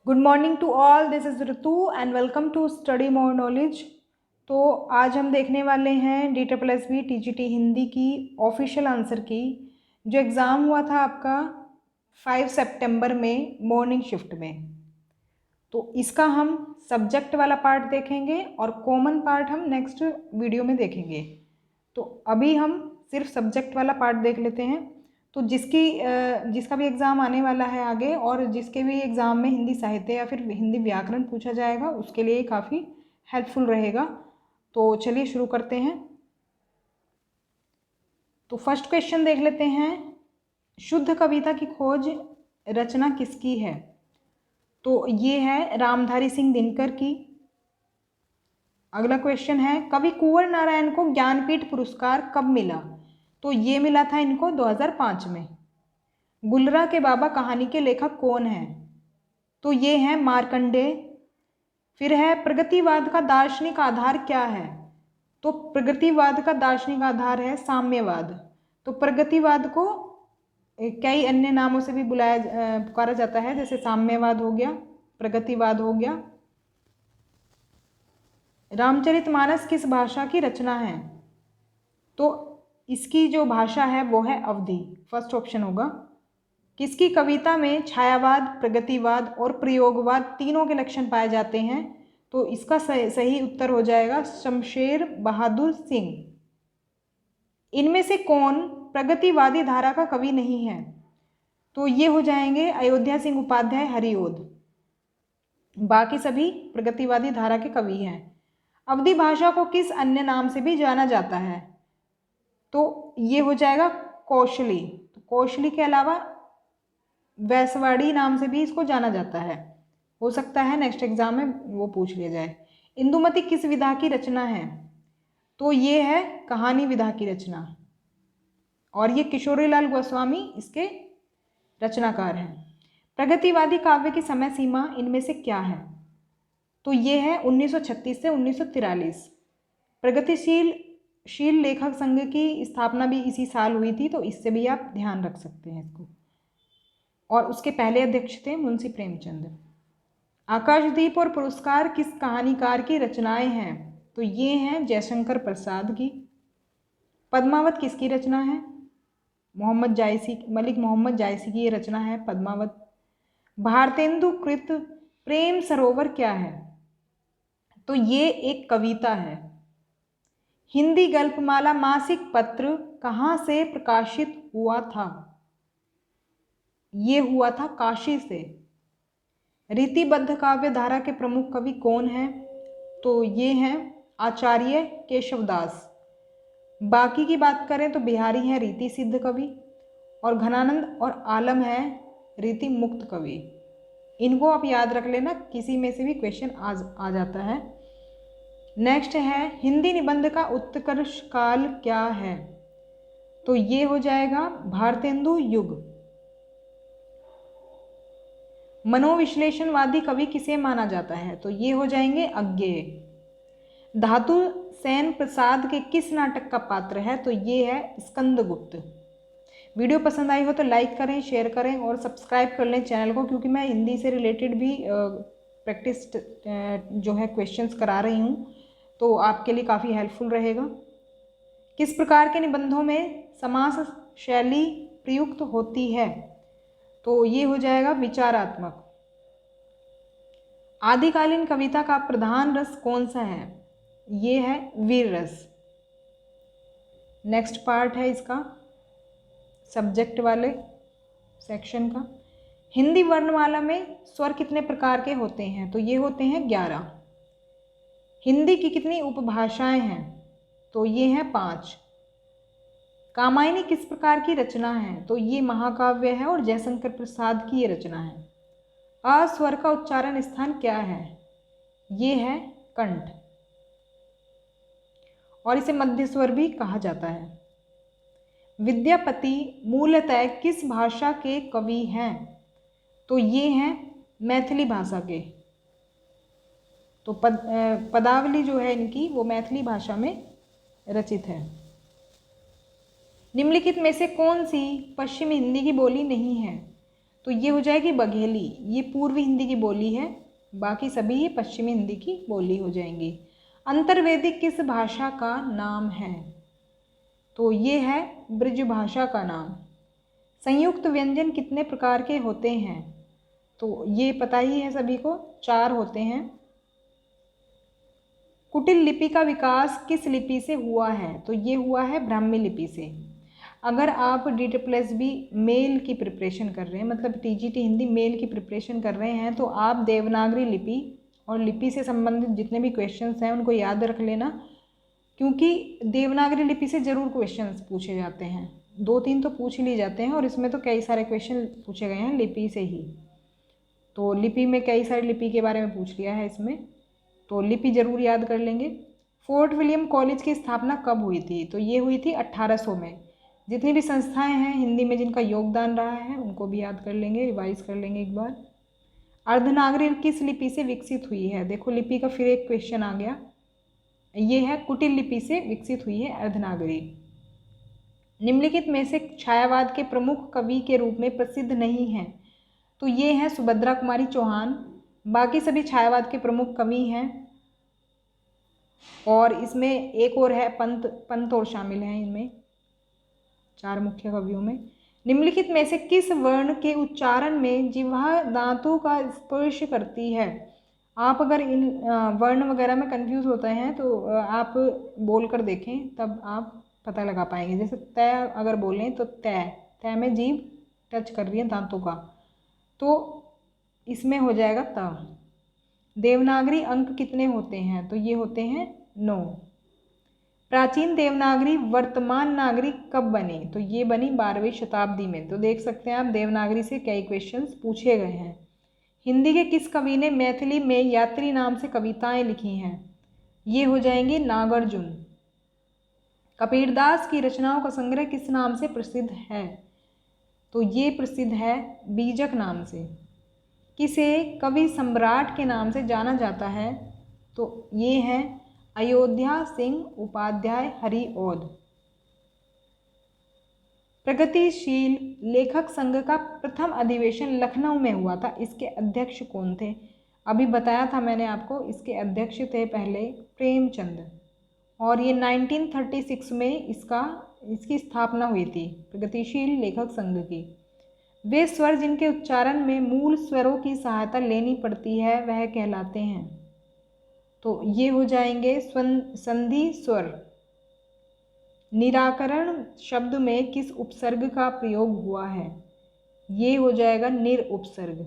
Good morning to all, this is Ritu and welcome to study more knowledge. तो आज हम देखने वाले हैं DSSB TGT हिंदी की ऑफिशियल आंसर की, जो एग्ज़ाम हुआ था आपका 5 सितंबर में मॉर्निंग शिफ्ट में। तो इसका हम सब्जेक्ट वाला पार्ट देखेंगे और कॉमन पार्ट हम नेक्स्ट वीडियो में देखेंगे। तो अभी हम सिर्फ सब्जेक्ट वाला पार्ट देख लेते हैं। तो जिसका भी एग्ज़ाम आने वाला है आगे, और जिसके भी एग्ज़ाम में हिंदी साहित्य या फिर हिंदी व्याकरण पूछा जाएगा, उसके लिए काफ़ी हेल्पफुल रहेगा। तो चलिए शुरू करते हैं। तो फर्स्ट क्वेश्चन देख लेते हैं, शुद्ध कविता की खोज रचना किसकी है? तो ये है रामधारी सिंह दिनकर की। अगला क्वेश्चन है, कवि कुंवर नारायण को ज्ञानपीठ पुरस्कार कब मिला? तो ये मिला था इनको 2005 में। गुलरा के बाबा कहानी के लेखक कौन हैं? तो ये हैं मार्कंडेय। फिर है, प्रगतिवाद का दार्शनिक आधार क्या है? तो प्रगतिवाद का दार्शनिक आधार है साम्यवाद। तो प्रगतिवाद को कई अन्य नामों से भी पुकारा जाता है, जैसे साम्यवाद हो गया, प्रगतिवाद हो गया। रामचरितमानस किस भाषा की रचना है? तो इसकी जो भाषा है वो है अवधी, फर्स्ट ऑप्शन होगा। किसकी कविता में छायावाद, प्रगतिवाद और प्रयोगवाद तीनों के लक्षण पाए जाते हैं? तो इसका सही उत्तर हो जाएगा शमशेर बहादुर सिंह। इनमें से कौन प्रगतिवादी धारा का कवि नहीं है? तो ये हो जाएंगे अयोध्या सिंह उपाध्याय, हरिओद। बाकी सभी प्रगतिवादी धारा के कवि हैं। अवधी भाषा को किस अन्य नाम से भी जाना जाता है? तो ये हो जाएगा कौशली। तो कौशली के अलावा वैसवाड़ी नाम से भी इसको जाना जाता है। हो सकता है नेक्स्ट एग्जाम में वो पूछ लिया जाए। इंदुमती किस विधा की रचना है? तो ये है कहानी विधा की रचना, और ये किशोरीलाल गोस्वामी इसके रचनाकार हैं। प्रगतिवादी काव्य की समय सीमा इनमें से क्या है? तो ये है 1936 से 1943। प्रगतिशील लेखक संघ की स्थापना भी इसी साल हुई थी, तो इससे भी आप ध्यान रख सकते हैं इसको। और उसके पहले अध्यक्ष थे मुंशी प्रेमचंद। आकाशदीप और पुरस्कार किस कहानीकार की रचनाएं हैं? तो ये हैं जयशंकर प्रसाद की। पद्मावत किसकी रचना है? मलिक मोहम्मद जायसी की ये रचना है पद्मावत। भारतेंदु कृत प्रेम सरोवर क्या है? तो ये एक कविता है। हिंदी गल्पमाला मासिक पत्र कहाँ से प्रकाशित हुआ था? ये हुआ था काशी से। रीतिबद्ध काव्य धारा के प्रमुख कवि कौन हैं? तो ये हैं आचार्य केशवदास। बाकी की बात करें तो बिहारी हैं रीति सिद्ध कवि, और घनानंद और आलम हैं रीति मुक्त कवि। इनको आप याद रख लेना, किसी में से भी क्वेश्चन आ जाता है। नेक्स्ट है, हिंदी निबंध का उत्कर्ष काल क्या है? तो ये हो जाएगा भारतेंदु युग। मनोविश्लेषणवादी कवि किसे माना जाता है? तो ये हो जाएंगे अज्ञेय। धातु सेन प्रसाद के किस नाटक का पात्र है? तो ये है स्कंदगुप्त। वीडियो पसंद आई हो तो लाइक करें, शेयर करें और सब्सक्राइब कर लें चैनल को, क्योंकि मैं हिंदी से रिलेटेड भी प्रैक्टिस जो है क्वेश्चंस करा रही हूँ, तो आपके लिए काफ़ी हेल्पफुल रहेगा। किस प्रकार के निबंधों में समास शैली प्रयुक्त होती है? तो ये हो जाएगा विचारात्मक। आदिकालीन कविता का प्रधान रस कौन सा है? ये है वीर रस। नेक्स्ट पार्ट है इसका सब्जेक्ट वाले सेक्शन का। हिंदी वर्णमाला में स्वर कितने प्रकार के होते हैं? तो ये होते हैं 11। हिंदी की कितनी उपभाषाएं हैं? तो ये हैं 5। कामायनी किस प्रकार की रचना है? तो ये महाकाव्य है और जयशंकर प्रसाद की ये रचना है। अ स्वर का उच्चारण स्थान क्या है? ये है कंठ, और इसे मध्य स्वर भी कहा जाता है। विद्यापति मूलतः किस भाषा के कवि हैं? तो ये हैं मैथिली भाषा के। तो पदावली जो है इनकी वो मैथिली भाषा में रचित है। निम्नलिखित में से कौन सी पश्चिमी हिंदी की बोली नहीं है? तो ये हो जाएगी बघेली। ये पूर्वी हिंदी की बोली है, बाकी सभी ये पश्चिमी हिंदी की बोली हो जाएंगी। अंतर्वेदी किस भाषा का नाम है? तो ये है ब्रज भाषा का नाम। संयुक्त व्यंजन कितने प्रकार के होते हैं? तो ये पता ही है सभी को, 4 होते हैं। कुटिल लिपि का विकास किस लिपि से हुआ है? तो ये हुआ है ब्राह्मी लिपि से। अगर आप DSSB मेल की प्रिपरेशन कर रहे हैं, मतलब TGT हिंदी मेल की प्रिपरेशन कर रहे हैं, तो आप देवनागरी लिपि और लिपि से संबंधित जितने भी क्वेश्चंस हैं उनको याद रख लेना, क्योंकि देवनागरी लिपि से ज़रूर क्वेश्चंस पूछे जाते हैं। 2-3 तो पूछ ही लिए जाते हैं, और इसमें तो कई सारे क्वेश्चन पूछे गए हैं लिपि से ही। तो लिपि में कई सारी लिपि के बारे में पूछ लिया है इसमें, तो लिपि ज़रूर याद कर लेंगे। फोर्ट विलियम कॉलेज की स्थापना कब हुई थी? तो ये हुई थी 1800 में। जितनी भी संस्थाएं हैं हिंदी में जिनका योगदान रहा है उनको भी याद कर लेंगे, रिवाइज कर लेंगे एक बार। अर्धनागरी किस लिपि से विकसित हुई है? देखो लिपि का फिर एक क्वेश्चन आ गया, ये है कुटिल लिपि से विकसित हुई है अर्धनागरी। निम्नलिखित में से छायावाद के प्रमुख कवि के रूप में प्रसिद्ध नहीं है? तो ये है सुभद्रा कुमारी चौहान। बाकी सभी छायावाद के प्रमुख कवि हैं, और इसमें एक और है पंत और शामिल हैं इनमें 4 मुख्य कवियों में। निम्नलिखित में से किस वर्ण के उच्चारण में जिह्वा दांतों का स्पर्श करती है? आप अगर इन वर्ण वगैरह में कंफ्यूज होते हैं तो आप बोल कर देखें, तब आप पता लगा पाएंगे। जैसे तय अगर बोलें तो तय में जीभ टच कर रही है दांतों का, तो इसमें हो जाएगा त। देवनागरी अंक कितने होते हैं? तो ये होते हैं 9। प्राचीन देवनागरी वर्तमान नागरी कब बनी? तो ये बनी 12वीं शताब्दी में। तो देख सकते हैं आप देवनागरी से कई क्वेश्चंस पूछे गए हैं। हिंदी के किस कवि ने मैथिली में यात्री नाम से कविताएं लिखी हैं? ये हो जाएंगे नागार्जुन। कबीरदास की रचनाओं का संग्रह किस नाम से प्रसिद्ध है? तो ये प्रसिद्ध है बीजक नाम से। किसे कवि सम्राट के नाम से जाना जाता है? तो ये है अयोध्या सिंह उपाध्याय हरिऔध। प्रगतिशील लेखक संघ का प्रथम अधिवेशन लखनऊ में हुआ था, इसके अध्यक्ष कौन थे? अभी बताया था मैंने आपको, इसके अध्यक्ष थे पहले प्रेमचंद, और ये 1936 में इसकी स्थापना हुई थी प्रगतिशील लेखक संघ की। वे स्वर जिनके उच्चारण में मूल स्वरों की सहायता लेनी पड़ती है वह कहलाते हैं? तो ये हो जाएंगे संधि स्वर। निराकरण शब्द में किस उपसर्ग का प्रयोग हुआ है? ये हो जाएगा निर उपसर्ग।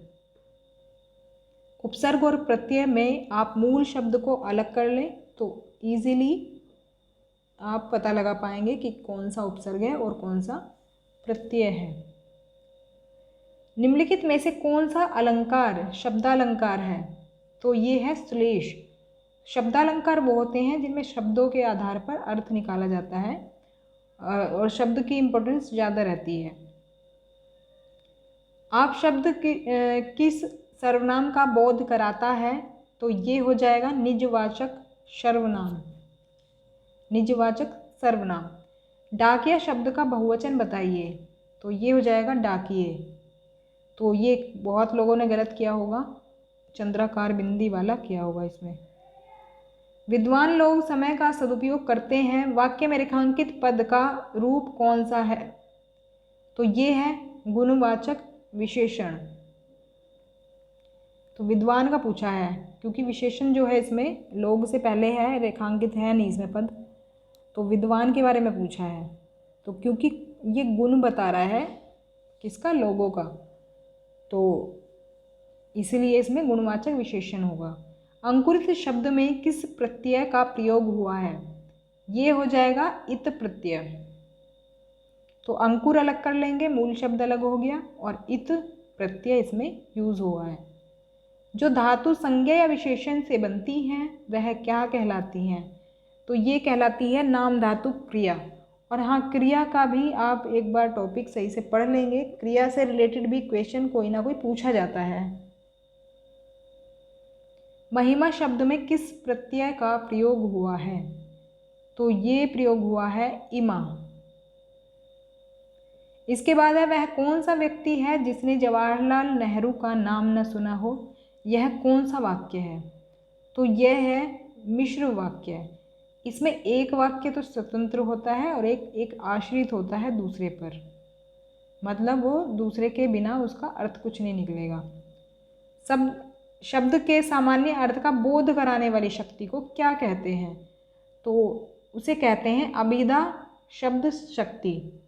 उपसर्ग और प्रत्यय में आप मूल शब्द को अलग कर लें तो इजीली आप पता लगा पाएंगे कि कौन सा उपसर्ग है और कौन सा प्रत्यय है। निम्नलिखित में से कौन सा अलंकार शब्दालंकार है? तो ये है श्लेष। शब्दालंकार वो होते हैं जिनमें शब्दों के आधार पर अर्थ निकाला जाता है और शब्द की इम्पोर्टेंस ज़्यादा रहती है। आप शब्द किस सर्वनाम का बोध कराता है? तो ये हो जाएगा निजवाचक सर्वनाम। निजवाचक सर्वनाम। डाकिया शब्द का बहुवचन बताइए। तो ये हो जाएगा डाकिए। तो ये बहुत लोगों ने गलत किया होगा, चंद्राकार बिंदी वाला किया होगा इसमें। विद्वान लोग समय का सदुपयोग करते हैं, वाक्य में रेखांकित पद का रूप कौन सा है? तो ये है गुणवाचक विशेषण। तो विद्वान का पूछा है, क्योंकि विशेषण जो है इसमें लोग से पहले है, रेखांकित है नहीं इसमें पद, तो विद्वान के बारे में पूछा है। तो क्योंकि ये गुण बता रहा है किसका? लोगों का, तो इसलिए इसमें गुणवाचक विशेषण होगा। अंकुरित शब्द में किस प्रत्यय का प्रयोग हुआ है? ये हो जाएगा इत प्रत्यय। तो अंकुर अलग कर लेंगे, मूल शब्द अलग हो गया, और इत प्रत्यय इसमें यूज हुआ है। जो धातु संज्ञा या विशेषण से बनती हैं वह क्या कहलाती हैं? तो ये कहलाती है नाम धातु क्रिया। और हाँ, क्रिया का भी आप एक बार टॉपिक सही से पढ़ लेंगे, क्रिया से रिलेटेड भी क्वेश्चन कोई ना कोई पूछा जाता है। महिमा शब्द में किस प्रत्यय का प्रयोग हुआ है? तो ये प्रयोग हुआ है इमा। इसके बाद है वह कौन सा व्यक्ति है जिसने जवाहरलाल नेहरू का नाम न सुना हो। यह कौन सा वाक्य है? तो यह है मिश्र वाक्य। इसमें एक वाक्य तो स्वतंत्र होता है और एक आश्रित होता है दूसरे पर, मतलब वो दूसरे के बिना उसका अर्थ कुछ नहीं निकलेगा। सब शब्द के सामान्य अर्थ का बोध कराने वाली शक्ति को क्या कहते हैं? तो उसे कहते हैं अभिधा शब्द शक्ति।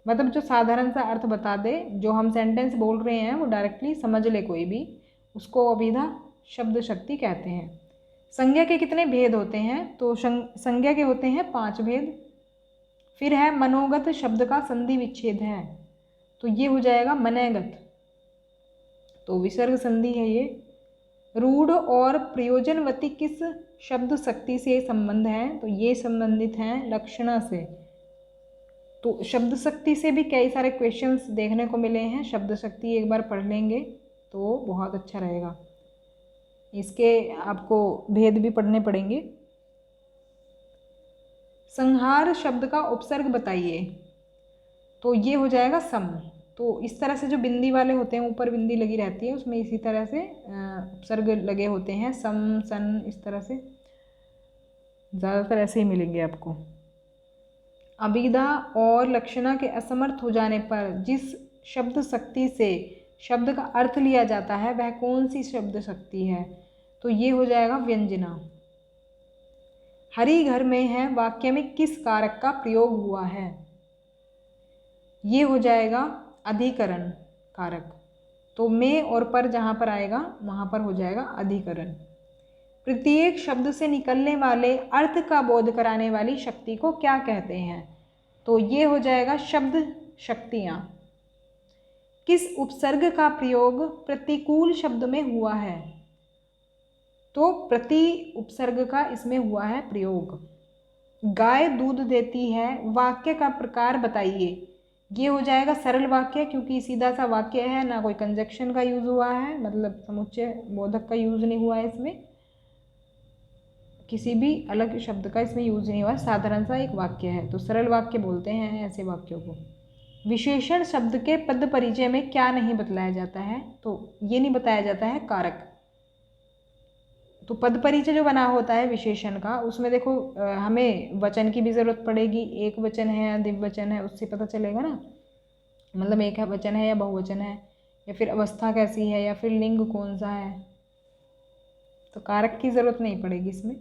मतलब जो साधारण सा अर्थ बता दे, जो हम सेंटेंस बोल रहे हैं वो डायरेक्टली समझ ले कोई भी, उसको अभिधा शब्द शक्ति कहते हैं। संज्ञा के कितने भेद होते हैं? तो संज्ञा के होते हैं 5 भेद। फिर है मनोगत शब्द का संधि विच्छेद है, तो ये हो जाएगा मनैगत, तो विसर्ग संधि है ये। रूढ़ और प्रयोजनवती किस शब्द शक्ति से संबंध है? तो ये संबंधित हैं लक्षणा से। तो शब्द शक्ति से भी कई सारे क्वेश्चंस देखने को मिले हैं। शब्द शक्ति एक बार पढ़ लेंगे तो बहुत अच्छा रहेगा। इसके आपको भेद भी पढ़ने पड़ेंगे। संहार शब्द का उपसर्ग बताइए, तो ये हो जाएगा सम। तो इस तरह से जो बिंदी वाले होते हैं, ऊपर बिंदी लगी रहती है, उसमें इसी तरह से उपसर्ग लगे होते हैं, सम सन, इस तरह से ज़्यादातर ऐसे ही मिलेंगे आपको। अभिधा और लक्षणा के असमर्थ हो जाने पर जिस शब्द शक्ति से शब्द का अर्थ लिया जाता है वह कौन सी शब्द शक्ति है? तो ये हो जाएगा व्यंजना। हरी घर में है वाक्य में किस कारक का प्रयोग हुआ है? ये हो जाएगा अधिकरण कारक। तो में और पर जहाँ पर आएगा वहाँ पर हो जाएगा अधिकरण। प्रत्येक शब्द से निकलने वाले अर्थ का बोध कराने वाली शक्ति को क्या कहते हैं? तो ये हो जाएगा शब्द शक्तियाँ। किस उपसर्ग का प्रयोग प्रतिकूल शब्द में हुआ है? तो प्रति उपसर्ग का इसमें हुआ है प्रयोग। गाय दूध देती है वाक्य का प्रकार बताइए। ये हो जाएगा सरल वाक्य, क्योंकि सीधा सा वाक्य है, ना कोई कंजक्शन का यूज़ हुआ है, मतलब समुच्चय बोधक का यूज़ नहीं हुआ है, इसमें किसी भी अलग शब्द का इसमें यूज़ नहीं हुआ, साधारण सा एक वाक्य है, तो सरल वाक्य बोलते हैं ऐसे वाक्यों को। विशेषण शब्द के पद परिचय में क्या नहीं बतलाया जाता है? तो ये नहीं बताया जाता है कारक। तो पद परिचय जो बना होता है विशेषण का, उसमें देखो हमें वचन की भी ज़रूरत पड़ेगी। एक वचन है या द्विवचन है, उससे पता चलेगा ना, मतलब एक वचन है या बहुवचन है, या फिर अवस्था कैसी है, या फिर लिंग कौन सा है। तो कारक की ज़रूरत नहीं पड़ेगी इसमें।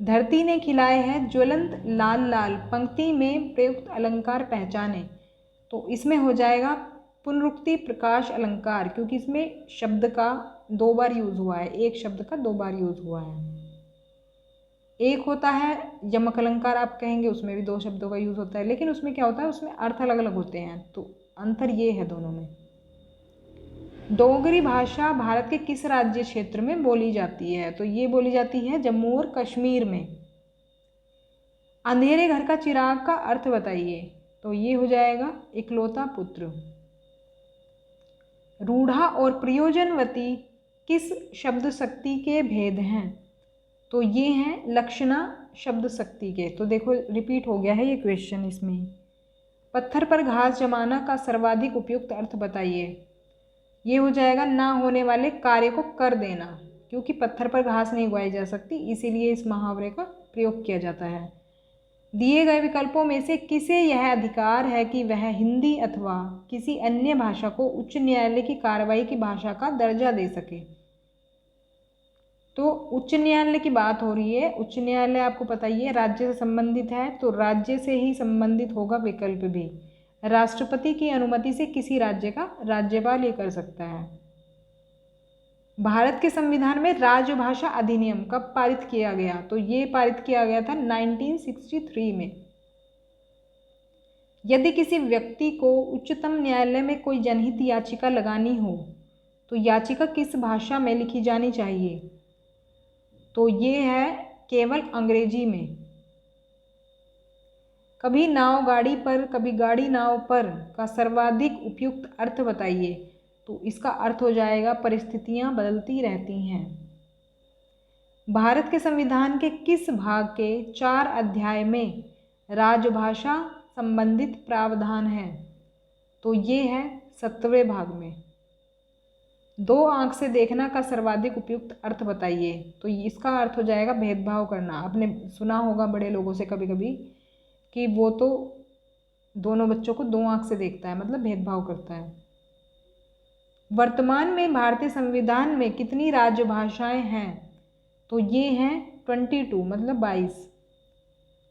धरती ने खिलाए हैं ज्वलंत लाल लाल पंक्ति में प्रयुक्त अलंकार पहचाने। तो इसमें हो जाएगा पुनरुक्ति प्रकाश अलंकार, क्योंकि इसमें शब्द का 2 बार यूज़ हुआ है, एक शब्द का 2 बार यूज़ हुआ है। एक होता है यमक अलंकार आप कहेंगे, उसमें भी 2 शब्दों का यूज़ होता है, लेकिन उसमें क्या होता है, उसमें अर्थ अलग अलग होते हैं, तो अंतर ये है दोनों में। डोगरी भाषा भारत के किस राज्य क्षेत्र में बोली जाती है? तो ये बोली जाती है जम्मू और कश्मीर में। अंधेरे घर का चिराग का अर्थ बताइए। तो ये हो जाएगा इकलौता पुत्र। रूढ़ा और प्रयोजनवती किस शब्द शक्ति के भेद हैं? तो ये हैं लक्षणा शब्द शक्ति के। तो देखो रिपीट हो गया है ये क्वेश्चन इसमें। पत्थर पर घास जमाना का सर्वाधिक उपयुक्त अर्थ बताइए। ये हो जाएगा ना होने वाले कार्य को कर देना, क्योंकि पत्थर पर घास नहीं उगाई जा सकती, इसीलिए इस मुहावरे का प्रयोग किया जाता है। दिए गए विकल्पों में से किसे यह अधिकार है कि वह हिंदी अथवा किसी अन्य भाषा को उच्च न्यायालय की कार्रवाई की भाषा का दर्जा दे सके? तो उच्च न्यायालय की बात हो रही है। उच्च न्यायालय आपको पता ही है राज्य से संबंधित है, तो राज्य से ही संबंधित होगा विकल्प भी। राष्ट्रपति की अनुमति से किसी राज्य का राज्यपाल ये कर सकता है। भारत के संविधान में राजभाषा अधिनियम कब पारित किया गया? तो ये पारित किया गया था 1963 में। यदि किसी व्यक्ति को उच्चतम न्यायालय में कोई जनहित याचिका लगानी हो तो याचिका किस भाषा में लिखी जानी चाहिए? तो ये है केवल अंग्रेजी में। कभी नाव गाड़ी पर कभी गाड़ी नाव पर का सर्वाधिक उपयुक्त अर्थ बताइए। तो इसका अर्थ हो जाएगा परिस्थितियां बदलती रहती हैं। भारत के संविधान के किस भाग के 4 अध्याय में राजभाषा संबंधित प्रावधान है? तो ये है 7वें भाग में। दो आंख से देखना का सर्वाधिक उपयुक्त अर्थ बताइए। तो इसका अर्थ हो जाएगा भेदभाव करना। आपने सुना होगा बड़े लोगों से कभी कभी कि वो तो दोनों बच्चों को दो आंख से देखता है, मतलब भेदभाव करता है। वर्तमान में भारतीय संविधान में कितनी राजभाषाएं हैं? तो ये हैं 22, मतलब 22।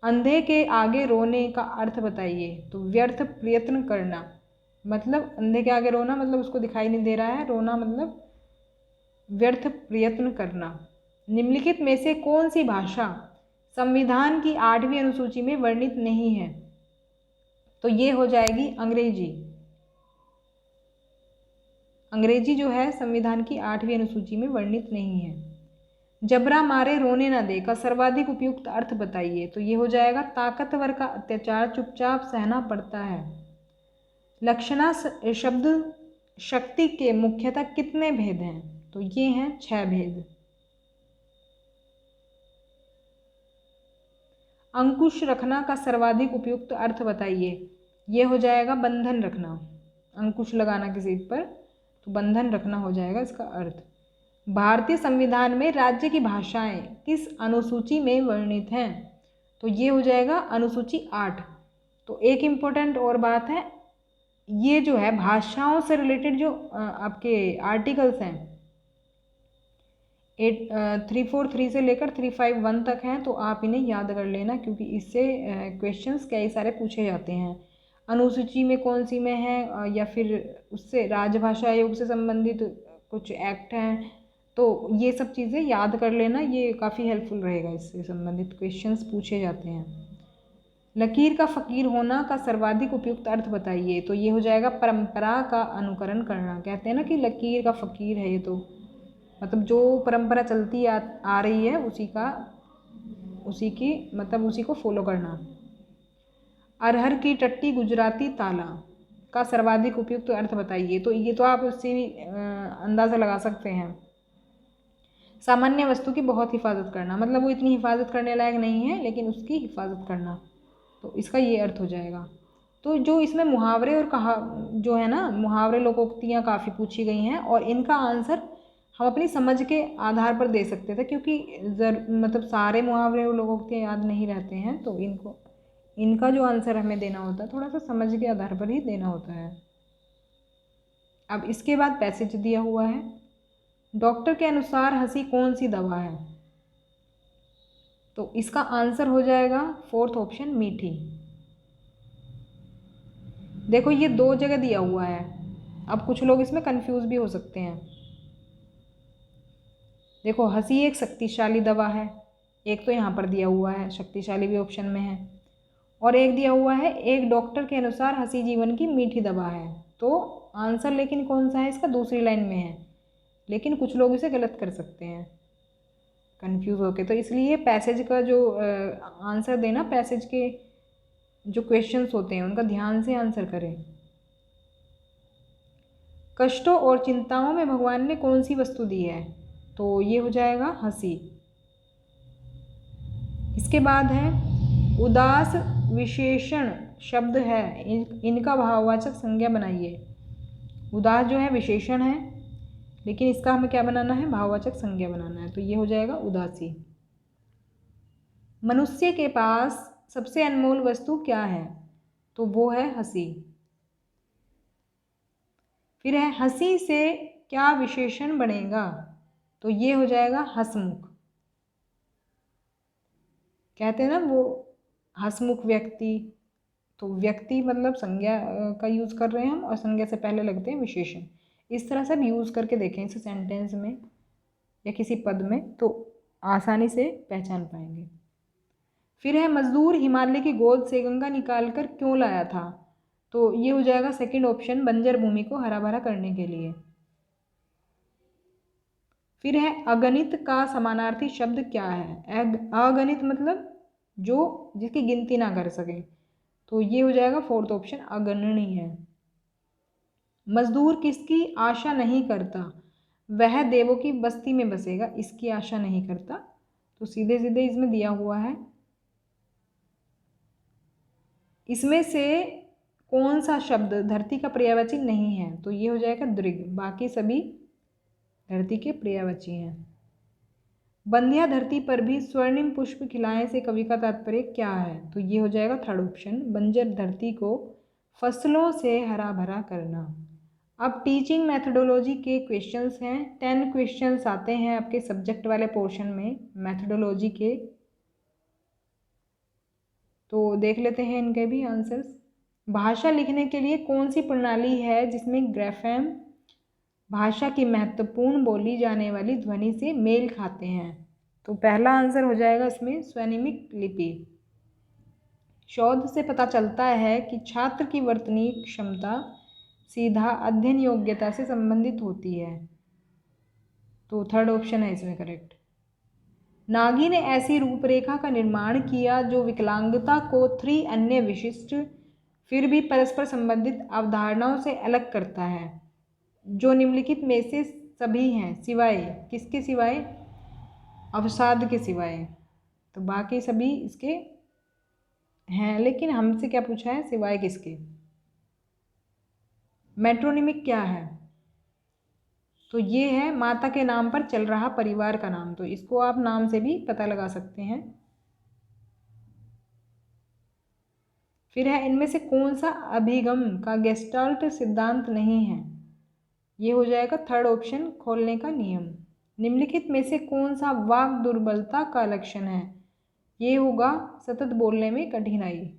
अंधे के आगे रोने का अर्थ बताइए। तो व्यर्थ प्रयत्न करना, मतलब अंधे के आगे रोना मतलब उसको दिखाई नहीं दे रहा है, रोना मतलब व्यर्थ प्रयत्न करना। निम्नलिखित में से कौन सी भाषा संविधान की 8वीं अनुसूची में वर्णित नहीं है? तो ये हो जाएगी अंग्रेजी। अंग्रेजी जो है संविधान की 8वीं अनुसूची में वर्णित नहीं है। जबरा मारे रोने न दे का सर्वाधिक उपयुक्त अर्थ बताइए। तो ये हो जाएगा ताकतवर का अत्याचार चुपचाप सहना पड़ता है। लक्षणा शब्द शक्ति के मुख्यतः कितने भेद हैं? तो ये हैं 6 भेद। अंकुश रखना का सर्वाधिक उपयुक्त अर्थ बताइए। ये हो जाएगा बंधन रखना। अंकुश लगाना किसी पर, तो बंधन रखना हो जाएगा इसका अर्थ। भारतीय संविधान में राज्य की भाषाएं किस अनुसूची में वर्णित हैं? तो ये हो जाएगा अनुसूची 8। तो एक इम्पोर्टेंट और बात है, ये जो है भाषाओं से रिलेटेड जो आपके आर्टिकल्स हैं 343 से लेकर 351 तक हैं, तो आप इन्हें याद कर लेना, क्योंकि इससे क्वेश्चंस कई सारे पूछे जाते हैं। अनुसूची में कौन सी में है, या फिर उससे राजभाषा आयोग से संबंधित कुछ एक्ट हैं, तो ये सब चीज़ें याद कर लेना, ये काफ़ी हेल्पफुल रहेगा। इससे संबंधित क्वेश्चंस पूछे जाते हैं। लकीर का फ़कीर होना का सर्वाधिक उपयुक्त अर्थ बताइए। तो ये हो जाएगा परंपरा का अनुकरण करना। कहते हैं ना कि लकीर का फ़कीर है, ये तो मतलब जो परंपरा चलती आ रही है उसी को फॉलो करना। अरहर की टट्टी गुजराती ताला का सर्वाधिक उपयुक्त अर्थ बताइए। तो ये तो आप उससे भी अंदाज़ा लगा सकते हैं। सामान्य वस्तु की बहुत हिफाजत करना, मतलब वो इतनी हिफाजत करने लायक नहीं है लेकिन उसकी हिफाजत करना, तो इसका ये अर्थ हो जाएगा। तो जो इसमें मुहावरे और जो है ना, मुहावरे लोकोक्तियाँ काफ़ी पूछी गई हैं, और इनका आंसर हम अपनी समझ के आधार पर दे सकते थे, क्योंकि मतलब सारे मुहावरे और लोकोक्तियाँ याद नहीं रहते हैं, तो इनका जो आंसर हमें देना होता है थोड़ा सा समझ के आधार पर ही देना होता है। अब इसके बाद पैसेज दिया हुआ है। डॉक्टर के अनुसार हंसी कौन सी दवा है? तो इसका आंसर हो जाएगा 4th ऑप्शन, मीठी। देखो ये 2 जगह दिया हुआ है, अब कुछ लोग इसमें कंफ्यूज भी हो सकते हैं। देखो हंसी एक शक्तिशाली दवा है, एक तो यहाँ पर दिया हुआ है, शक्तिशाली भी ऑप्शन में है, और एक दिया हुआ है एक डॉक्टर के अनुसार हंसी जीवन की मीठी दवा है। तो आंसर लेकिन कौन सा है इसका? दूसरी लाइन में है, लेकिन कुछ लोग इसे गलत कर सकते हैं कंफ्यूज होके। तो इसलिए पैसेज का जो आंसर देना, पैसेज के जो क्वेश्चंस होते हैं उनका ध्यान से आंसर करें। कष्टों और चिंताओं में भगवान ने कौन सी वस्तु दी है? तो ये हो जाएगा हंसी। इसके बाद है उदास विशेषण शब्द है, इनका भाववाचक संज्ञा बनाइए। उदास जो है विशेषण है, लेकिन इसका हमें क्या बनाना है? भाववाचक संज्ञा बनाना है। तो ये हो जाएगा उदासी। मनुष्य के पास सबसे अनमोल वस्तु क्या है? तो वो है हंसी। फिर है हंसी से क्या विशेषण बनेगा? तो ये हो जाएगा हंसमुख। कहते हैं ना वो हंसमुख व्यक्ति, तो व्यक्ति मतलब संज्ञा का यूज़ कर रहे हैं हम, और संज्ञा से पहले लगते हैं विशेषण। इस तरह से हम यूज़ करके देखें इसे सेंटेंस में या किसी पद में, तो आसानी से पहचान पाएंगे। फिर है मजदूर हिमालय की गोद से गंगा निकाल कर क्यों लाया था? तो ये हो जाएगा 2nd ऑप्शन, बंजर भूमि को हरा भरा करने के लिए। फिर है अगणित का समानार्थी शब्द क्या है? अगणित मतलब जो जिसकी गिनती ना कर सके, तो ये हो जाएगा 4th ऑप्शन, अगणनी है। मजदूर किसकी आशा नहीं करता? वह देवों की बस्ती में बसेगा, इसकी आशा नहीं करता। तो सीधे सीधे इसमें दिया हुआ है इसमें से कौन सा शब्द धरती का पर्यायवाची नहीं है? तो ये हो जाएगा दृग, बाकी सभी धरती के पर्यायवाची हैं। बंध्या धरती पर भी स्वर्णिम पुष्प खिलाए से कवि का तात्पर्य क्या है? तो ये हो जाएगा थर्ड ऑप्शन, बंजर धरती को फसलों से हरा भरा करना। अब टीचिंग मेथडोलॉजी के क्वेश्चंस हैं, 10 क्वेश्चंस आते हैं आपके सब्जेक्ट वाले पोर्शन में मेथडोलॉजी के, तो देख लेते हैं इनके भी आंसर्स। भाषा लिखने के लिए कौन सी प्रणाली है जिसमें ग्राफेम भाषा की महत्वपूर्ण बोली जाने वाली ध्वनि से मेल खाते हैं? तो पहला आंसर हो जाएगा इसमें स्वनिमिक लिपि। शोध से पता चलता है कि छात्र की वर्तनीय क्षमता सीधा अध्ययन योग्यता से संबंधित होती है, तो थर्ड ऑप्शन है इसमें करेक्ट। नागी ने ऐसी रूपरेखा का निर्माण किया जो विकलांगता को 3 अन्य विशिष्ट फिर भी परस्पर संबंधित अवधारणाओं से अलग करता है, जो निम्नलिखित में से सभी हैं सिवाय किसके? सिवाय अवसाद के सिवाय। तो बाकी सभी इसके हैं, लेकिन हमसे क्या पूछा है? सिवाय किसके। मेट्रोनिमिक क्या है? तो ये है माता के नाम पर चल रहा परिवार का नाम, तो इसको आप नाम से भी पता लगा सकते हैं। फिर है इनमें से कौन सा अभिगम का गेस्टाल्ट सिद्धांत नहीं है? ये हो जाएगा थर्ड ऑप्शन, खोलने का नियम। निम्नलिखित में से कौन सा वाक दुर्बलता का लक्षण है? ये होगा सतत बोलने में कठिनाई।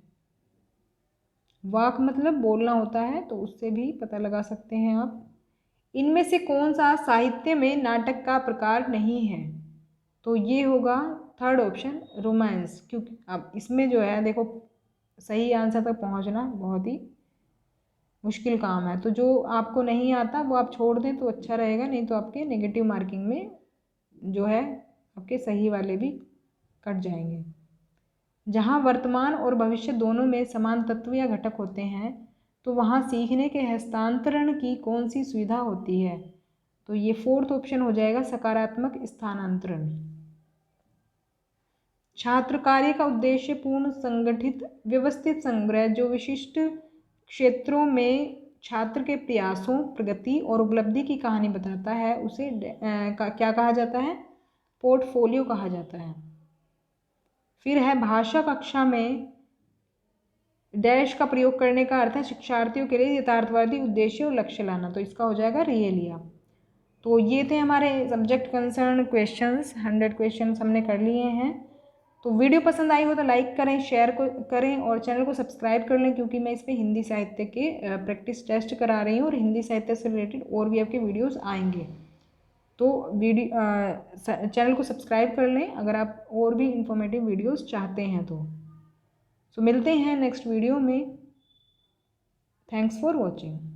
वाक मतलब बोलना होता है, तो उससे भी पता लगा सकते हैं आप। इनमें से कौन सा साहित्य में नाटक का प्रकार नहीं है? तो ये होगा थर्ड ऑप्शन, रोमांस। क्योंकि अब इसमें जो है देखो, सही आंसर तक पहुंचना बहुत ही मुश्किल काम है, तो जो आपको नहीं आता वो आप छोड़ दें तो अच्छा रहेगा, नहीं तो आपके नेगेटिव मार्किंग में जो है आपके सही वाले भी कट जाएंगे। जहाँ वर्तमान और भविष्य दोनों में समान तत्व या घटक होते हैं, तो वहाँ सीखने के हस्तांतरण की कौन सी सुविधा होती है? तो ये फोर्थ ऑप्शन हो जाएगा, सकारात्मक स्थानांतरण। छात्र कार्य का उद्देश्य पूर्ण संगठित व्यवस्थित संग्रह जो विशिष्ट क्षेत्रों में छात्र के प्रयासों, प्रगति और उपलब्धि की कहानी बताता है, उसे क्या कहा जाता है? पोर्टफोलियो कहा जाता है। फिर है भाषा कक्षा में डैश का प्रयोग करने का अर्थ है शिक्षार्थियों के लिए यथार्थवादी उद्देश्य और लक्ष्य लाना, तो इसका हो जाएगा रियलिया। तो ये थे हमारे सब्जेक्ट कंसर्न क्वेश्चंस, 100 क्वेश्चंस हमने कर लिए हैं। तो वीडियो पसंद आई हो तो लाइक करें, शेयर करें और चैनल को सब्सक्राइब कर लें, क्योंकि मैं इस पर हिंदी साहित्य के प्रैक्टिस टेस्ट करा रही हूँ और हिंदी साहित्य से रिलेटेड और भी आपके वीडियोस आएंगे। तो चैनल को सब्सक्राइब कर लें अगर आप और भी इंफॉर्मेटिव वीडियोस चाहते हैं तो। मिलते हैं नेक्स्ट वीडियो में। Thanks for watching.